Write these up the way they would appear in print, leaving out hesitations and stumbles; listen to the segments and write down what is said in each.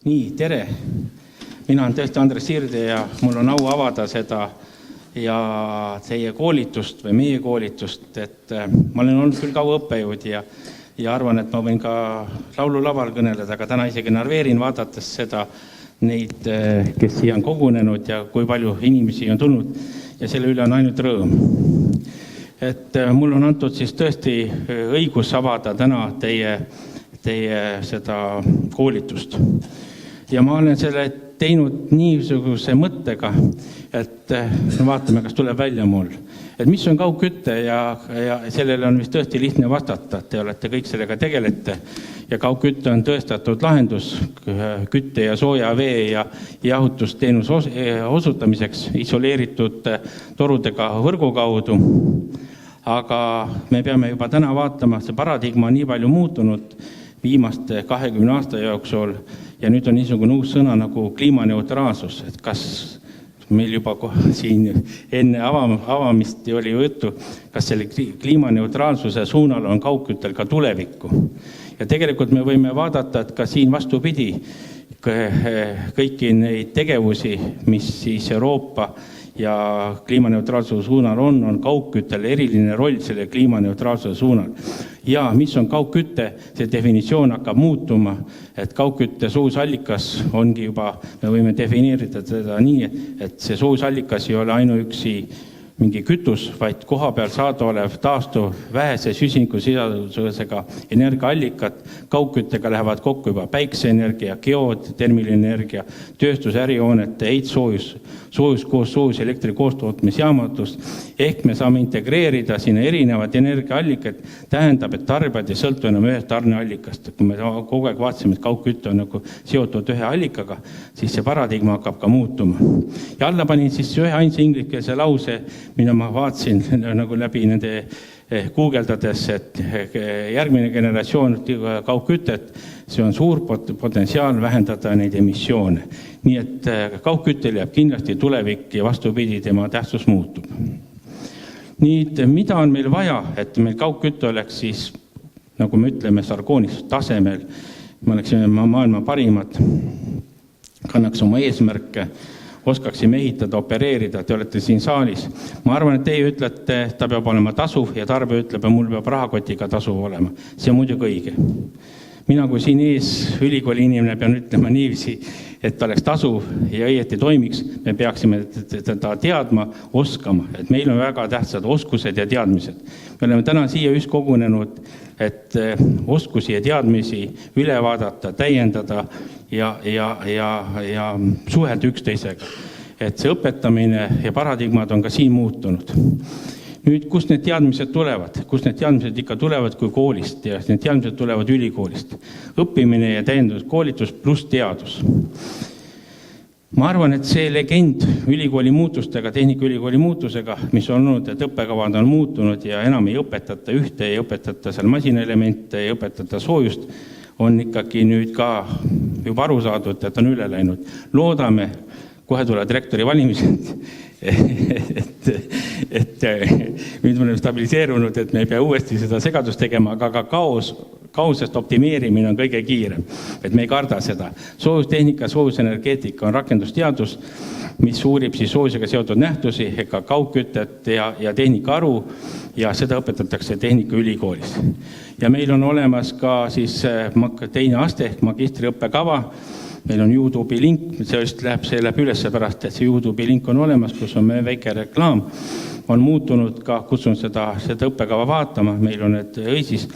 Nii, tere! Mina olen tõesti Andres Sirde ja mul on au avada seda ja teie koolitust või meie koolitust, et ma olen olnud küll kaua õppejõud ja arvan, et ma võin ka laululaval kõneleda, aga täna isegi narveerin vaadates seda neid, kes siia on kogunenud ja kui palju inimesi on tulnud ja selle üle on ainult rõõm. Et mul on antud siis tõesti õigus avada täna teie seda koolitust. Ja ma olen selle teinud niisuguse mõttega, et vaatame, kas tuleb välja mul. Et mis on kaugküte ja sellele on vist tõesti lihtne vastata, te olete kõik sellega tegelete. Ja kaugküte on tõestatud lahendus kütte ja sooja vee ja jahutusteenus osutamiseks isoleeritud torudega võrgu kaudu. Aga me peame juba täna vaatama, see paradigma on nii palju muutunud viimaste 20 aasta jooksul ja nüüd on niisugune uus sõna nagu kliimaneutraalsus, et kas meil juba siin enne avamist oli juttu, kas selle kliimaneutraalsuse suunal on kaugküttel ka tulevikku. Ja tegelikult me võime vaadata, et ka siin vastupidi kõiki neid tegevusi, mis siis Euroopa ja kliimaneutraalsuse suunal on kaugküttel eriline roll selle kliimaneutraalsuse suunal. Ja mis on kaugküte, see definitsioon hakkab muutuma, et kaugkütte soojusallikas ongi juba, me võime defineerida seda nii, et see soojusallikas ei ole ainuüksi mingi kütus, vaid koha peal saadaolev taastuv vähese süsinikusisaldusega energiaallikad. Kaugküttega lähevad kokku juba päikseenergia, geod, termilenergia, tööstusärihoonete, heitsoojus koos soojus elektri koostootmisjaamatust. Ehk me saame integreerida sinna erinevad energiaallikad, tähendab, et tarbijad ei sõltu enam ühest tarneallikast. Kui me kogu aeg vaatasime, et kaugkütte on nagu seotud ühe allikaga, siis see paradigma hakkab ka muutuma. Ja alla panin siis ühe ainsa ingliskeelse lause, mida ma vaatsin nagu läbi nende guugeldades, et järgmine generatsioon kaugkütet, see on suur potentsiaal vähendada neid emissioone. Nii et kaugküttel jääb kindlasti tulevik ja vastupidi tema tähtsus muutub. Nii, mida on meil vaja, et meil kaugkütte oleks siis, nagu me ütleme, sargoonis tasemel, me oleksime maailma parimad, kannaks oma eesmärke, oskaksime ehitada, opereerida, te olete siin saalis. Ma arvan, et teie ütlete, ta peab olema tasuv ja tarbija ütleb, et mul peab rahakotiga tasuv olema. See on muidugi õige. Mina kui siin ees ülikooli inimene pean ütlema niiviisi, et ta oleks tasuv ja õieti toimiks, me peaksime teda teadma, oskama, et meil on väga tähtsad oskused ja teadmised. Me oleme täna siia just kogunenud, et oskusi ja teadmisi üle vaadata, täiendada ja suhelda üksteisega. Et see õpetamine ja paradigmad on ka siin muutunud. Nüüd, kust need teadmised tulevad? Kust need teadmised ikka tulevad kui koolist ja need teadmised tulevad ülikoolist? Õppimine ja täiendus koolitus pluss teadus. Ma arvan, et see legend ülikooli muutustega, tehnikaülikooli muutusega, mis on olnud, et õppekavad on muutunud ja enam ei õpetata ühte, ei õpetata seal masinaelemente, ei õpetata soojust, on ikkagi nüüd ka juba aru saadud, et on üle läinud. Loodame, kohe tuleb direktori valimised, et nüüd me oleme stabiliseerunud, et me ei pea uuesti seda segadust tegema, aga ka kaosest optimeerimine on kõige kiirem, et me ei karda seda. Soojustehnika, soojusenergeetika on rakendusteadus, mis uurib siis soojusega seotud nähtusi, ega kaugkütet ja tehnika aru ja seda õpetatakse tehnikaülikoolis. Ja meil on olemas ka siis teine aste ehk magistriõppekava. Meil on YouTube'i link, see läheb üles pärast, et see YouTube'i link on olemas, kus on meie väike reklaam. On muutunud ka, kutsun seda õppekava vaatama, meil on need õisis,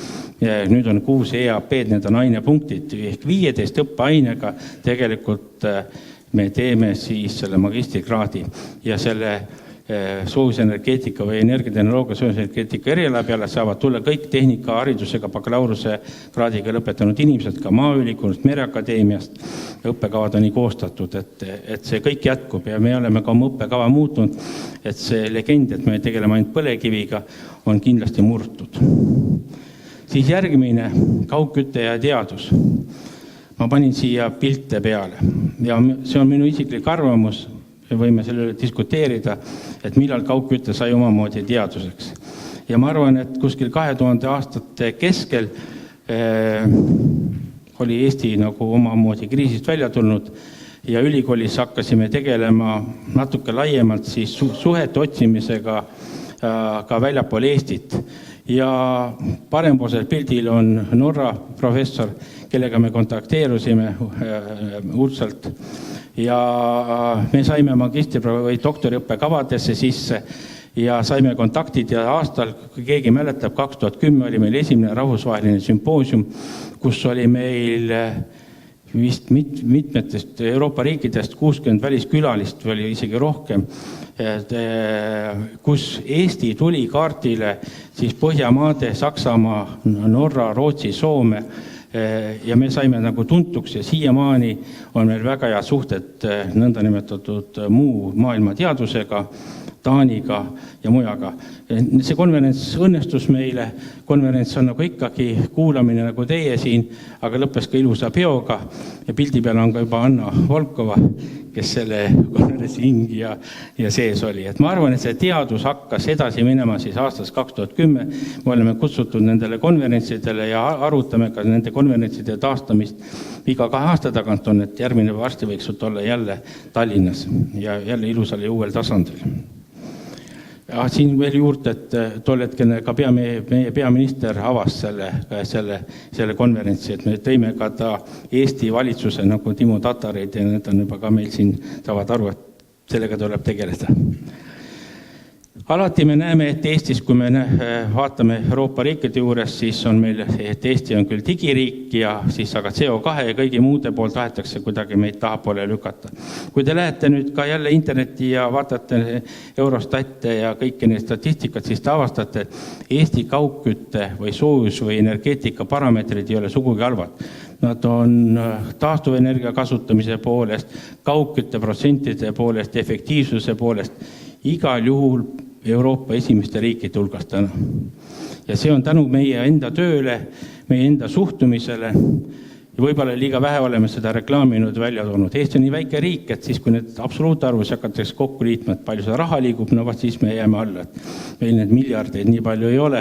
nüüd on 6 EAP-d, need on ainepunktid, ehk 15 õppeainega tegelikult me teeme siis selle magistrikraadi ja selle soojusenergeetika või energiatehnoloogia soojusenergeetika eriala peale saavad tulla kõik tehnika haridusega bakalaureuse kraadiga lõpetanud inimesed, ka Maaülikoolist, Mereakadeemiast. Õppekavad on nii koostatud, et see kõik jätkub ja me oleme ka oma õppekava muutunud, et see legend, et me tegeleme ainult põlekiviga, on kindlasti murtud. Siis järgmine, kaugküte ja teadus. Ma panin siia pilte peale ja see on minu isiklik arvamus, me võime selle üle diskuteerida, et millal kaugküte sai omamoodi teaduseks. Ja ma arvan, et kuskil 2000 aastate keskel oli Eesti nagu omamoodi kriisist välja tulnud ja ülikoolis hakkasime tegelema natuke laiemalt siis suhete otsimisega ka väljapool Eestit. Ja parempoolsel pildil on Norra professor, kellega me kontakteerusime uudselt. Ja me saime magistri- või doktoriõppekavadesse sisse ja saime kontaktid ja aastal, kui keegi mäletab, 2010 oli meil esimene rahvusvaheline sümpoosium, kus oli meil vist mitmetest Euroopa riikidest 60 väliskülalist või oli isegi rohkem, kus Eesti tuli kaardile siis Põhjamaade, Saksamaa, Norra, Rootsi, Soome ja me saime nagu tuntuks ja siiamaani on meil väga head suhted nõndanimetatud muu maailma teadusega, Taaniga ja mujaga. See konverents õnnestus meile, konverents on nagu ikkagi kuulamine nagu teie siin, aga lõppes ka ilusa peoga ja pildi peal on ka juba Anna Volkova, kes selle konverentsi hing ja sees oli. Et ma arvan, et see teadus hakkas edasi minema siis aastast 2010. Me oleme kutsutud nendele konverentsidele ja arutame ka nende konverentside taastamist. Iga 2 aasta tagant on, et järgmine varsti võiks olla jälle Tallinnas ja jälle ilusal ja uuel tasandil. Ja siin veel juurde, et tol hetkel ka meie peaminister avas selle konverentsi, et me tõime ka ta Eesti valitsuse nagu Timo Tatareid ja need on juba ka meil siin saavad aru, et sellega tuleb tegeleda. Alati me näeme, et Eestis, kui me vaatame Euroopa riikide juures, siis on meil, et Eesti on küll digiriik ja siis aga CO2 ja kõigi muude poolt tahetakse kuidagi meid tahapoole lükata. Kui te lähete nüüd ka jälle interneti ja vaatate Eurostatte ja kõiki neid statistikat, siis te avastate, et Eesti kaugkütte või soojus või energeetika parameetrid ei ole sugugi halvad. Nad on taastuvenergia kasutamise poolest, kaugkütte protsentide poolest, efektiivsuse poolest, igal juhul Euroopa esimeste riikide hulgast täna. Ja see on tänu meie enda tööle, meie enda suhtumisele ja võib-olla liiga vähe oleme seda reklaaminud välja toonud. Eesti on nii väike riik, et siis kui need absoluutarvus hakatakse kokku liitma, et palju seda raha liigub, no siis me jääme alla. Et meil need miljardeid nii palju ei ole,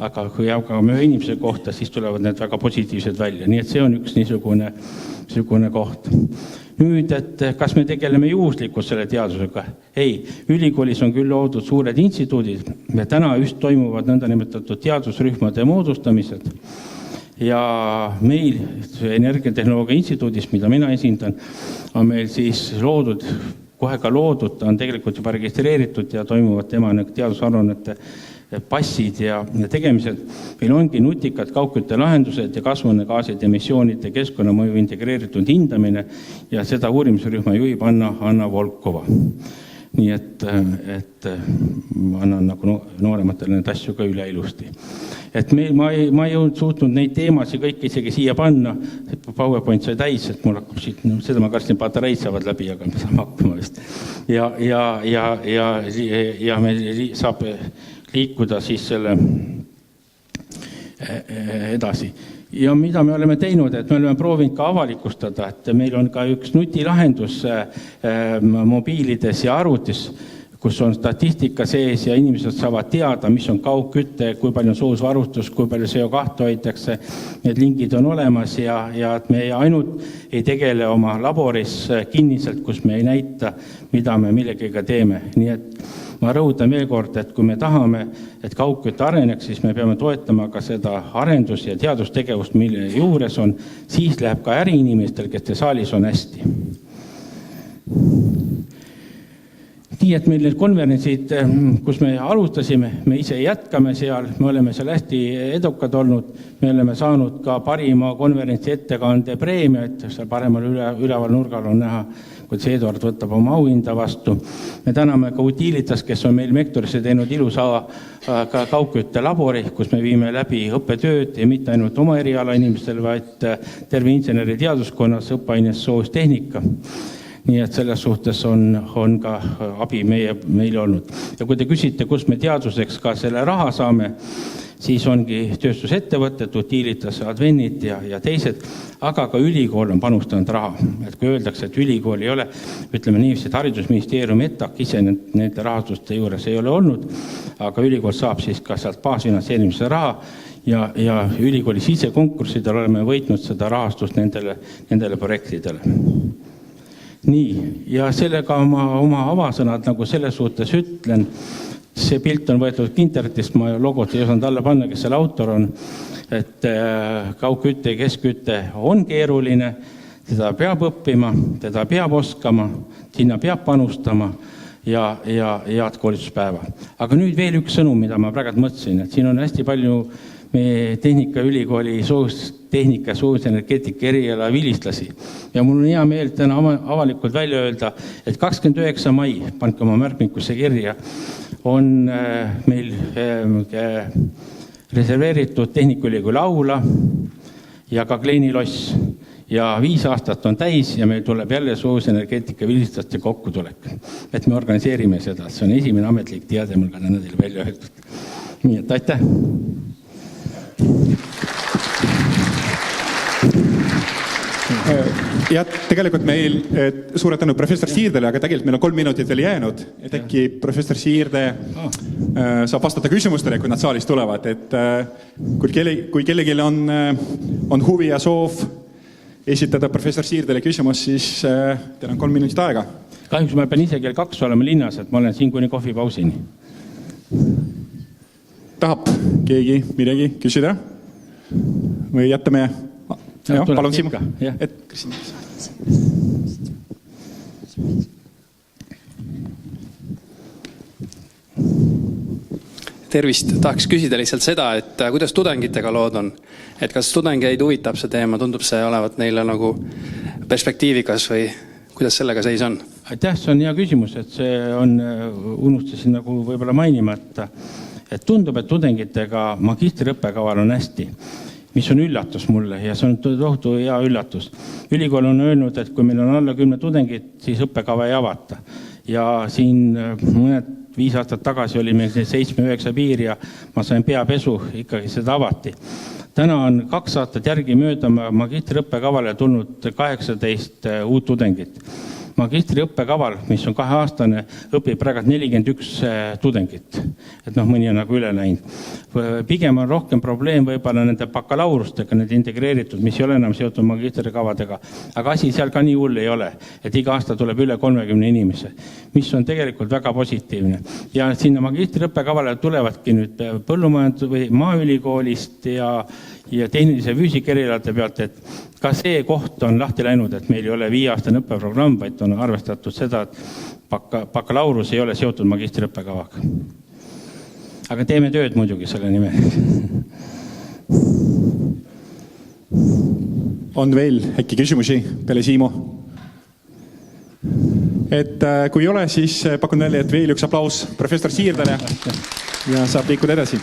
aga kui jagame ühe inimese kohta, siis tulevad need väga positiivsed välja. Nii et see on üks niisugune koht. Nüüd, et kas me tegeleme juhuslikult selle teadusega? Ei, ülikoolis on küll loodud suured instituudid ja täna just toimuvad nõndanimetatud teadusrühmade moodustamised. Ja meil Energiatehnoloogia instituudis, mida mina esindan, on meil siis loodud, kohe ka loodud, ta on tegelikult juba registreeritud ja toimuvad tema teadusaruannete passid ja tegemised. Meil ongi nutikad kaugkütte lahendused ja kasvuhoonegaaside emissioonide keskkonnamõju integreeritud hindamine ja seda uurimisrühma juhib Anna Volkova. Nii et ma annan nagu noorematele need asju ka üle ilusti. Et ma ei suutnud neid teemasid kõik isegi siia panna, PowerPoint sai täis, et mul hakkab siit, seda ma kartsin, patareid saavad läbi, aga me saame hakkama vist. Ja me saab liikuda siis selle edasi. Ja mida me oleme teinud, et me oleme proovinud ka avalikustada, et meil on ka üks nutilahendus mobiilides ja arvutis, kus on statistika sees ja inimesed saavad teada, mis on kaugkütte, kui palju on soojusvarustus, kui palju CO2 hoitakse. Need lingid on olemas ja et me ainult ei tegele oma laboris kinniselt, kus me ei näita, mida me millegagi teeme. Nii et ma rõhutan veel kord, et kui me tahame, et kaugkütte areneks, siis me peame toetama ka seda arendus- ja teadustegevust, mille juures on, siis läheb ka äriinimestel, kes te saalis on hästi. Nii et meil need konverentsid, kus me alustasime, me ise jätkame seal, me oleme seal hästi edukad olnud, me oleme saanud ka parima konverentsi ettekande preemiat, seal paremal üleval nurgal on näha, kuidas Eduard võtab oma auhinda vastu. Me täname ka Utilitas, kes on meil Mektorisse teinud ilusa ka kaugkütte labori, kus me viime läbi õppetööd ja mitte ainult oma eriala inimestel, vaid terve inseneri teaduskonnas õppeaines soojustehnika. Nii et selles suhtes on ka abi meile olnud. Ja kui te küsite, kus me teaduseks ka selle raha saame, siis ongi tööstusettevõtted, Utilitas, Advenit ja teised, aga ka ülikool on panustanud raha. Et kui öeldakse, et ülikool ei ole, ütleme niiviisi, et haridusministeeriumi ETAK ise nende rahastuste juures ei ole olnud, aga ülikool saab siis ka sealt baasfinantseerimise raha ja ülikooli sisekonkurssidel oleme võitnud seda rahastust nendele projektidele. Nii, ja sellega ma oma avasõnad nagu selles suhtes ütlen, see pilt on võetud internetist, ma logot ei osanud alla panna, kes selle autor on, et kaugkütte ja keskkütte on keeruline, teda peab õppima, teda peab oskama, sinna peab panustama ja head koolituspäeva. Aga nüüd veel üks sõnum, mida ma praegu mõtlesin, et siin on hästi palju meie Tehnikaülikooli tehnika soojusenergeetika eriala vilistlasi. Ja mul on hea meel täna avalikult välja öelda, et 29. mai, panke oma märkmikusse kirja, on meil reserveeritud Tehnikaülikooli aula ja ka Kleeni loss. Ja 5 aastat on täis ja meil tuleb jälle soojusenergeetika vilistlaste kokkutulek. Et me organiseerime seda. See on esimene ametlik teade mul ka täna teile välja öeldud. Nii et aitäh! Ja tegelikult meil suure tänu professor Siirdele, aga tegelikult meil on 3 minutit veel jäänud, et äkki professor Siirde saab vastata küsimustele, kui nad saalis tulevad, et kui kellelgi on huvi ja soov esitada professor Siirdele küsimus, siis teil on 3 minutit aega. Kahjuks ma pean ise kell 2 olema linnas, et ma olen siin kuni kohvipausini. Tahab keegi midagi küsida? Või jätame... palun Siim. Tervist, tahaks küsida lihtsalt seda, et kuidas tudengitega lood on? Et kas tudengeid huvitab see teema, tundub see olevat neile nagu perspektiivikas või kuidas sellega seis on? Aitäh, see on hea küsimus, et see on, unustasin nagu võib-olla mainimata, et tundub, et tudengitega magistriõppekaval on hästi, mis on üllatus mulle ja see on tohutu hea üllatus. Ülikool on öelnud, et kui meil on alla 10 tudengit, siis õppekava ei avata. Ja siin mõned 5 aastat tagasi oli meil 7-9 piir ja ma sain peapesu, ikkagi seda avati. Täna on 2 aastat järgi mööda magistriõppekavale tulnud 18 uut tudengit. Magistriõppekaval, mis on 2-aastane, õpib praegu 41 tudengit. Et mõni on nagu üle läinud. Pigem on rohkem probleem võib-olla nende bakalaurustega, need integreeritud, mis ei ole enam seotud magistrikavadega. Aga asi seal ka nii hull ei ole, et iga aasta tuleb üle 30 inimese, mis on tegelikult väga positiivne. Ja sinna magistriõppekavale tulevadki nüüd põllumajandus- või maaülikoolist ja tehnilise füüsikaerialade pealt, et ka see koht on lahti läinud, et meil ei ole 5-aastane õppeprogramm, vaid on arvestatud seda, et bakalaurus ei ole seotud magistriõppekavaga. Aga teeme tööd muidugi selle nimel. On veel äkki küsimusi peale Siimu? Et kui ei ole, siis pakun välja, et veel üks aplaus professor Siirdele ja saab liikuda edasi.